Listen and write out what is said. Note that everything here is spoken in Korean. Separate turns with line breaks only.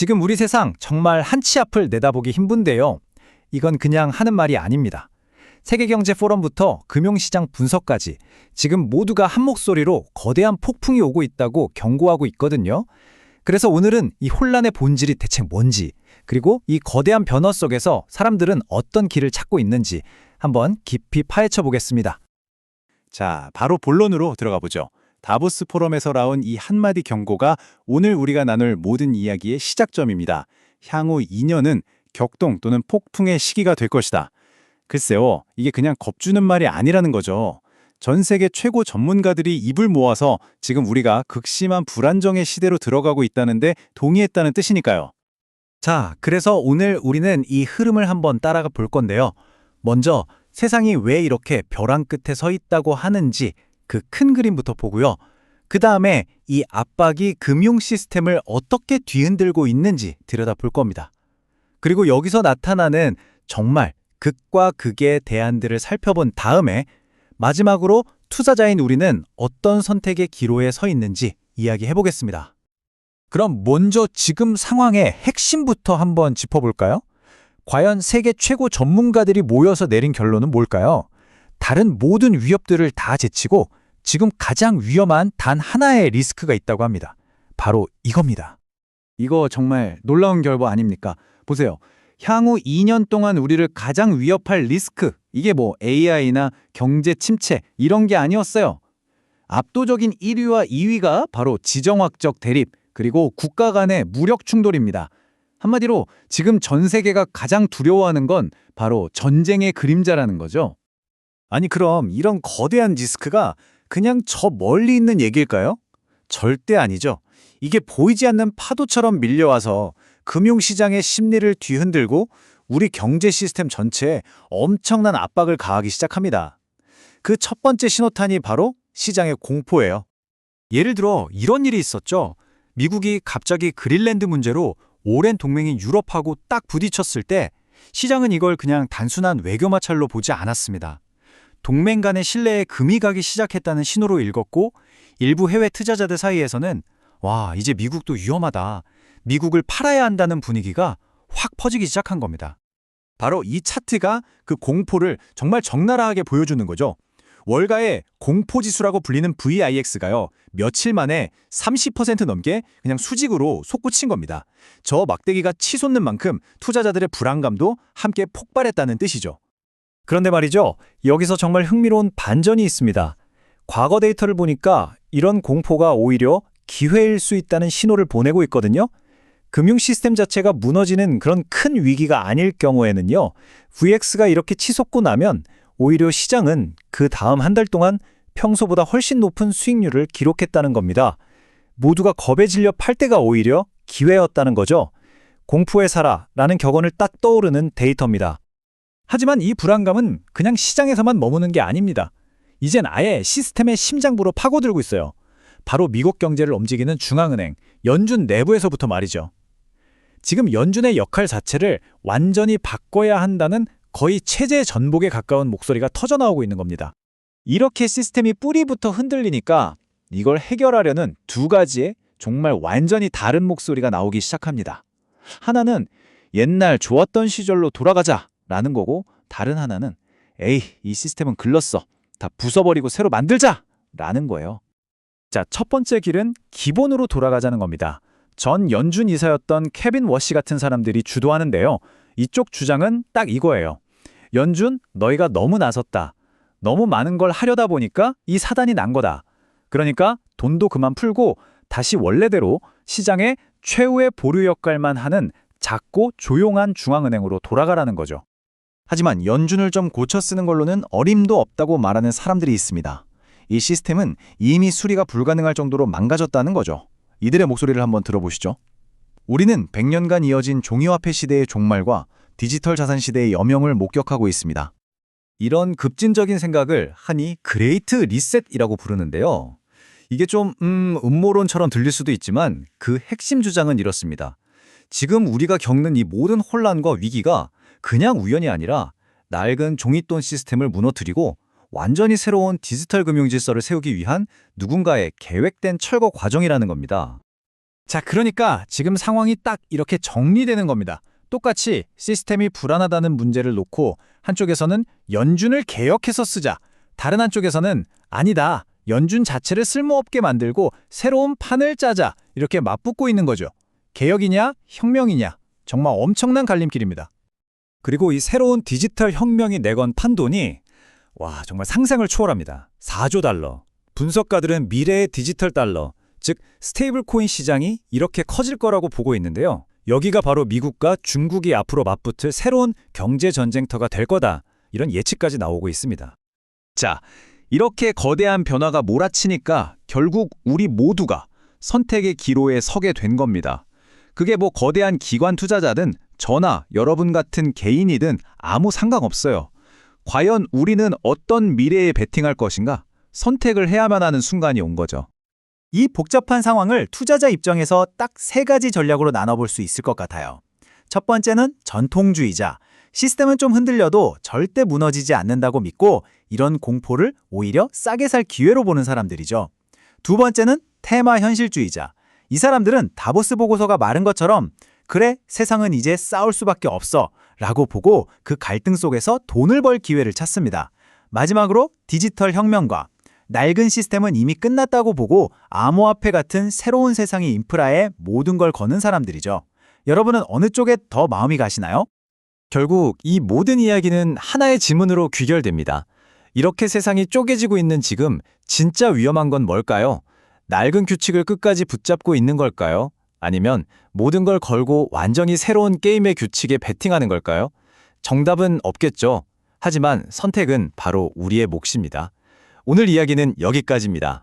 지금 우리 세상 정말 한 치 앞을 내다보기 힘든데요. 이건 그냥 하는 말이 아닙니다. 세계경제포럼부터 금융시장 분석까지 지금 모두가 한 목소리로 거대한 폭풍이 오고 있다고 경고하고 있거든요. 그래서 오늘은 이 혼란의 본질이 대체 뭔지, 그리고 이 거대한 변화 속에서 사람들은 어떤 길을 찾고 있는지 한번 깊이 파헤쳐 보겠습니다.
자, 바로 본론으로 들어가 보죠. 다보스 포럼에서 나온 이 한마디 경고가 오늘 우리가 나눌 모든 이야기의 시작점입니다. 향후 2년은 격동 또는 폭풍의 시기가 될 것이다. 글쎄요, 이게 그냥 겁주는 말이 아니라는 거죠. 전 세계 최고 전문가들이 입을 모아서 지금 우리가 극심한 불안정의 시대로 들어가고 있다는데 동의했다는 뜻이니까요.
자, 그래서 오늘 우리는 이 흐름을 한번 따라가 볼 건데요. 먼저 세상이 왜 이렇게 벼랑 끝에 서 있다고 하는지 그 큰 그림부터 보고요. 그 다음에 이 압박이 금융 시스템을 어떻게 뒤흔들고 있는지 들여다볼 겁니다. 그리고 여기서 나타나는 정말 극과 극의 대안들을 살펴본 다음에 마지막으로 투자자인 우리는 어떤 선택의 기로에 서 있는지 이야기해 보겠습니다. 그럼 먼저 지금 상황의 핵심부터 한번 짚어볼까요? 과연 세계 최고 전문가들이 모여서 내린 결론은 뭘까요? 다른 모든 위협들을 다 제치고 지금 가장 위험한 단 하나의 리스크가 있다고 합니다. 바로 이겁니다.
이거 정말 놀라운 결과 아닙니까? 보세요. 향후 2년 동안 우리를 가장 위협할 리스크, 이게 뭐 AI나 경제 침체 이런 게 아니었어요. 압도적인 1위와 2위가 바로 지정학적 대립, 그리고 국가 간의 무력 충돌입니다. 한마디로 지금 전 세계가 가장 두려워하는 건 바로 전쟁의 그림자라는 거죠. 아니 그럼 이런 거대한 리스크가 그냥 저 멀리 있는 얘기일까요? 절대 아니죠. 이게 보이지 않는 파도처럼 밀려와서 금융시장의 심리를 뒤흔들고 우리 경제 시스템 전체에 엄청난 압박을 가하기 시작합니다. 그 첫 번째 신호탄이 바로 시장의 공포예요.
예를 들어 이런 일이 있었죠. 미국이 갑자기 그린랜드 문제로 오랜 동맹인 유럽하고 딱 부딪혔을 때 시장은 이걸 그냥 단순한 외교 마찰로 보지 않았습니다. 동맹 간의 신뢰에 금이 가기 시작했다는 신호로 읽었고 일부 해외 투자자들 사이에서는 와, 이제 미국도 위험하다. 미국을 팔아야 한다는 분위기가 확 퍼지기 시작한 겁니다.
바로 이 차트가 그 공포를 정말 적나라하게 보여주는 거죠. 월가의 공포지수라고 불리는 VIX가요. 며칠 만에 30% 넘게 그냥 수직으로 솟구친 겁니다. 저 막대기가 치솟는 만큼 투자자들의 불안감도 함께 폭발했다는 뜻이죠.
그런데 말이죠. 여기서 정말 흥미로운 반전이 있습니다. 과거 데이터를 보니까 이런 공포가 오히려 기회일 수 있다는 신호를 보내고 있거든요. 금융 시스템 자체가 무너지는 그런 큰 위기가 아닐 경우에는요. VX가 이렇게 치솟고 나면 오히려 시장은 그 다음 한 달 동안 평소보다 훨씬 높은 수익률을 기록했다는 겁니다. 모두가 겁에 질려 팔 때가 오히려 기회였다는 거죠. 공포에 살아라는 격언을 딱 떠오르는 데이터입니다. 하지만 이 불안감은 그냥 시장에서만 머무는 게 아닙니다. 이젠 아예 시스템의 심장부로 파고들고 있어요. 바로 미국 경제를 움직이는 중앙은행, 연준 내부에서부터 말이죠. 지금 연준의 역할 자체를 완전히 바꿔야 한다는 거의 체제 전복에 가까운 목소리가 터져나오고 있는 겁니다. 이렇게 시스템이 뿌리부터 흔들리니까 이걸 해결하려는 두 가지의 정말 완전히 다른 목소리가 나오기 시작합니다. 하나는 옛날 좋았던 시절로 돌아가자라는 거고, 다른 하나는 에이, 이 시스템은 글렀어. 다 부숴버리고 새로 만들자라는 거예요. 자, 첫 번째 길은 기본으로 돌아가자는 겁니다. 전 연준 이사였던 케빈 워시 같은 사람들이 주도하는데요. 이쪽 주장은 딱 이거예요. 연준, 너희가 너무 나섰다. 너무 많은 걸 하려다 보니까 이 사단이 난 거다. 그러니까 돈도 그만 풀고 다시 원래대로 시장의 최후의 보류 역할만 하는 작고 조용한 중앙은행으로 돌아가라는 거죠. 하지만 연준을 좀 고쳐 쓰는 걸로는 어림도 없다고 말하는 사람들이 있습니다. 이 시스템은 이미 수리가 불가능할 정도로 망가졌다는 거죠. 이들의 목소리를 한번 들어보시죠. 우리는 100년간 이어진 종이화폐 시대의 종말과 디지털 자산 시대의 여명을 목격하고 있습니다. 이런 급진적인 생각을 흔히 그레이트 리셋이라고 부르는데요. 이게 좀 음모론처럼 들릴 수도 있지만 그 핵심 주장은 이렇습니다. 지금 우리가 겪는 이 모든 혼란과 위기가 그냥 우연이 아니라 낡은 종이돈 시스템을 무너뜨리고 완전히 새로운 디지털 금융 질서를 세우기 위한 누군가의 계획된 철거 과정이라는 겁니다.
자, 그러니까 지금 상황이 딱 이렇게 정리되는 겁니다. 똑같이 시스템이 불안하다는 문제를 놓고 한쪽에서는 연준을 개혁해서 쓰자. 다른 한쪽에서는 아니다. 연준 자체를 쓸모없게 만들고 새로운 판을 짜자. 이렇게 맞붙고 있는 거죠. 개혁이냐, 혁명이냐. 정말 엄청난 갈림길입니다.
그리고 이 새로운 디지털 혁명이 내건 판돈이 정말 상상을 초월합니다. 4조 달러. 분석가들은 미래의 디지털 달러, 즉 스테이블 코인 시장이 이렇게 커질 거라고 보고 있는데요. 여기가 바로 미국과 중국이 앞으로 맞붙을 새로운 경제 전쟁터가 될 거다. 이런 예측까지 나오고 있습니다.
자, 이렇게 거대한 변화가 몰아치니까 결국 우리 모두가 선택의 기로에 서게 된 겁니다. 그게 뭐 거대한 기관 투자자든 저나 여러분 같은 개인이든 아무 상관없어요. 과연 우리는 어떤 미래에 베팅할 것인가? 선택을 해야만 하는 순간이 온 거죠.
이 복잡한 상황을 투자자 입장에서 딱 3가지 전략으로 나눠볼 수 있을 것 같아요. 첫 번째는 전통주의자. 시스템은 좀 흔들려도 절대 무너지지 않는다고 믿고 이런 공포를 오히려 싸게 살 기회로 보는 사람들이죠. 두 번째는 테마 현실주의자. 이 사람들은 다보스 보고서가 말한 것처럼 그래, 세상은 이제 싸울 수밖에 없어 라고 보고 그 갈등 속에서 돈을 벌 기회를 찾습니다. 마지막으로 디지털 혁명과 낡은 시스템은 이미 끝났다고 보고 암호화폐 같은 새로운 세상의 인프라에 모든 걸 거는 사람들이죠. 여러분은 어느 쪽에 더 마음이 가시나요?
결국 이 모든 이야기는 하나의 질문으로 귀결됩니다. 이렇게 세상이 쪼개지고 있는 지금 진짜 위험한 건 뭘까요? 낡은 규칙을 끝까지 붙잡고 있는 걸까요? 아니면 모든 걸 걸고 완전히 새로운 게임의 규칙에 베팅하는 걸까요? 정답은 없겠죠. 하지만 선택은 바로 우리의 몫입니다. 오늘 이야기는 여기까지입니다.